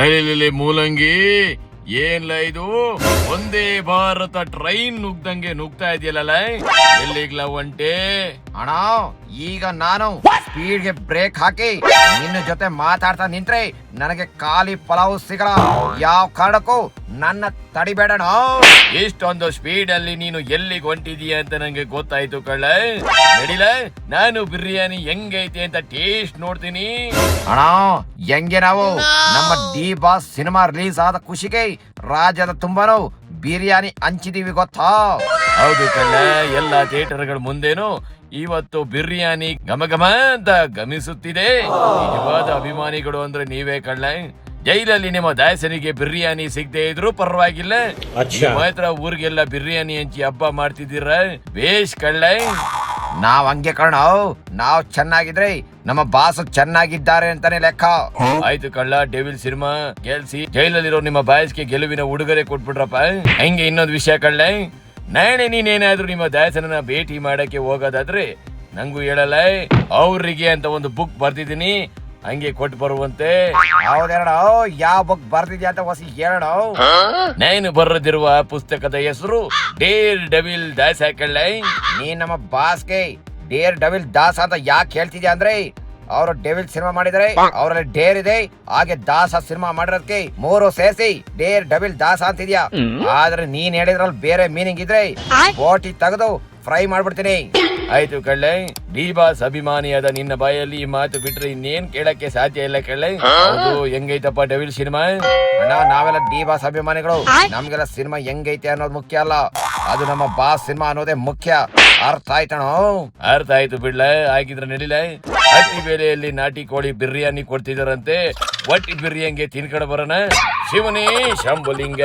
ಲೈಲಿ ಮೂಲಂಗಿ ಏನ್ಲ ಇದು ಒಂದೇ ಭಾರತ ಟ್ರೈನ್ ನುಗ್ದಂಗೆ ನುಗ್ತಾ ಇದೆಯಲ್ಲ ಎಲ್ಲಿಗ್ಲ ಒಂಟೆ ಅಣ್ಣ ಈಗ ನಾನು ಸ್ಪೀಡ್ಗೆ ಬ್ರೇಕ್ ಹಾಕಿ ನಿನ್ನ ಜೊತೆ ಮಾತಾಡ್ತಾ ನಿಂತ್ರೆ ನನಗೆ ಖಾಲಿ ಪಲಾವ್ ಸಿಗಲ್ಲ. ಯಾವ ಕಾರಣಕ್ಕೂ ನನ್ನ ತಡಿಬೇಡಣ. ಇಷ್ಟೊಂದು ಸ್ಪೀಡ್ ಅಲ್ಲಿ ನೀನು ಎಲ್ಲಿಗೆ ಹೊಂಟಿದೀಯ ಅಂತ ನಂಗೆ ಗೊತ್ತಾಯ್ತು ಕಳ್ಳ. ನಡಿಲ, ನಾನು ಬಿರಿಯಾನಿ ಹೆಂಗೈತಿ ಅಂತ ಟೇಸ್ಟ್ ನೋಡ್ತೀನಿ. ಅಣ್ಣ ಹೆಂಗೆ ನಾವು ನಮ್ಮ ಡಿ ಬಾಸ್ ಸಿನಿಮಾ ರಿಲೀಸ್ ಆದ ಖುಷಿಗೆ ರಾಜ್ಯದ ತುಂಬಾನು ಬಿರಿಯಾನಿ ಹಂಚಿದೀವಿ ಗೊತ್ತಾ? ಹೌದು ಕಳ್ಳ, ಎಲ್ಲಾ ಥಿಯೇಟರ್ಗಳ ಮುಂದೇನು ಇವತ್ತು ಬಿರಿಯಾನಿ ಘಮ ಘಮ ಅಂತ ಗಮಿಸುತ್ತಿದೆ. ನಿಜವಾದ ಅಭಿಮಾನಿಗಳು ಅಂದ್ರೆ ನೀವೇ ಕಳ್ಳ. ಜೈಲಲ್ಲಿ ನಿಮ್ಮ ದಾಸನಿಗೆ ಬಿರಿಯಾನಿ ಸಿಗದೆ ಇದ್ರು ಪರವಾಗಿಲ್ಲ, ಮಾತ್ರ ಊರಿಗೆಲ್ಲ ಬಿರಿಯಾನಿ ಹಂಚಿ ಹಬ್ಬ ಮಾಡ್ತಿದ್ದೀರ. ಬೇಷ್ ಕಳ್ಳ. ನಾವ್ ಹಂಗೆ ಕರ್ಣ, ನಾವ್ ಚೆನ್ನಾಗಿದ್ರೆ ನಮ್ಮ ಬಾಸ್ ಚೆನ್ನಾಗಿದ್ದಾರೆ ಅಂತಾನೆ ಲೆಕ್ಕ. ಆಯ್ತು ಕಳ್ಳ, ಡೆವಿಲ್ ಸಿನಿಮಾ ಗೆಲ್ಸಿ ಜೈಲಲ್ಲಿರೋ ನಿಮ್ಮ ಬಾಯಸ್ಗೆ ಗೆಲುವಿನ ಉಡುಗೊರೆ ಕೊಟ್ಬಿಟ್ರಪ್ಪ. ಹಂಗೆ ಇನ್ನೊಂದು ವಿಷಯ ಕಳ್ಳ, ನಾಳೆ ನೀನೇನಾದ್ರೂ ನಿಮ್ಮ ದಾಸನನ್ನ ಭೇಟಿ ಮಾಡಕ್ಕೆ ಹೋಗೋದಾದ್ರೆ ನಂಗೂ ಹೇಳಲ್ಲ, ಅವ್ರಿಗೆ ಅಂತ ಒಂದು ಬುಕ್ ಬರ್ದಿದ್ದೀನಿ, ಹಂಗೆ ಕೊಟ್ಟು ಬರುವಂತೆ. ಹೌದೇಣ, ಯಾವ ಬುಕ್ ಬರ್ದಿದ್ಯಾ ಅಂತ ಹೊಸ ಹೇಳೋಣ. ನಾನು ಬರೆದಿರುವ ಪುಸ್ತಕದ ಹೆಸರು ಡೇರ್ ಡೆವಿಲ್ ದಾಸ ಕಳ್ಳ. ನೀ ನಮ್ಮ ಬಾಸ್ಗೆ ಡೇರ್ ಡೆವಿಲ್ ದಾಸ ಅಂತ ಯಾಕೆ ಹೇಳ್ತಿದ್ಯಾ ಅಂದ್ರೆ, ಅವರು ಡೆವಿಲ್ ಸಿನಿಮಾ ಮಾಡಿದ್ರೆ ಅವರಲ್ಲಿ ಡೇರ್ ಇದೆ, ಹಾಗೆ ದಾಸ ಸಿನಿಮಾ ಮಾಡಿರೋದಕ್ಕೆ ಮೂರು ಸೇರಿಸಿ ಡೇರ್ ಡೆವಿಲ್ ದಾಸ ಅಂತಿದ್ಯಾ. ಆದ್ರೆ ನೀನ್ ಹೇಳಿದ್ರಲ್ಲಿ ಬೇರೆ ಮೀನಿಂಗ್ ಇದ್ರೆ ಬೋಟಿ ತೆಗೆದು ಫ್ರೈ ಮಾಡ್ಬಿಡ್ತೀನಿ. ಆಯ್ತು ಕಳ್ಳೆ, ಡಿ ಬಾಸ್ ಅಭಿಮಾನಿಯಾದ ನಿನ್ನ ಬಾಯಲ್ಲಿ ಈ ಮಾತು ಬಿಟ್ರೆ ಇನ್ನೇನ್ ಕೇಳಕ್ಕೆ ಸಾಧ್ಯ ಇಲ್ಲ ಕಳ್ಳೆ. ಹೌದು, ಹೆಂಗೈತಪ್ಪ ಡೆವಿಲ್ ಸಿನಿಮಾ? ಅಣ್ಣ, ನಾವೆಲ್ಲ ಡಿ ಬಾಸ್ ಅಭಿಮಾನಿಗಳು, ನಮ್ಗೆಲ್ಲ ಸಿನಿಮಾ ಹೆಂಗೈತೆ ಅನ್ನೋದು ಮುಖ್ಯ ಅಲ್ಲ, ಅದು ನಮ್ಮ ಬಾಸ್ ಸಿನಿಮಾ ಅನ್ನೋದೇ ಮುಖ್ಯ. ಅರ್ಥ ಆಯ್ತಣ? ಅರ್ಥ ಆಯ್ತು ಬಿಡ್ಲ. ಆಗಿದ್ರೆ ನಡಿಲ, ಅತಿ ಬೆಲೆಯಲ್ಲಿ ನಾಟಿ ಕೋಳಿ ಬಿರಿಯಾನಿ ಕೊಡ್ತಿದಾರಂತೆ, ಒಟ್ಟಿ ಬಿರಿಯಾನಿಗೆ ತಿನ್ಕಡ ಬರೋಣ. ಶಿವನೇ ಶಂಭುಲಿಂಗ.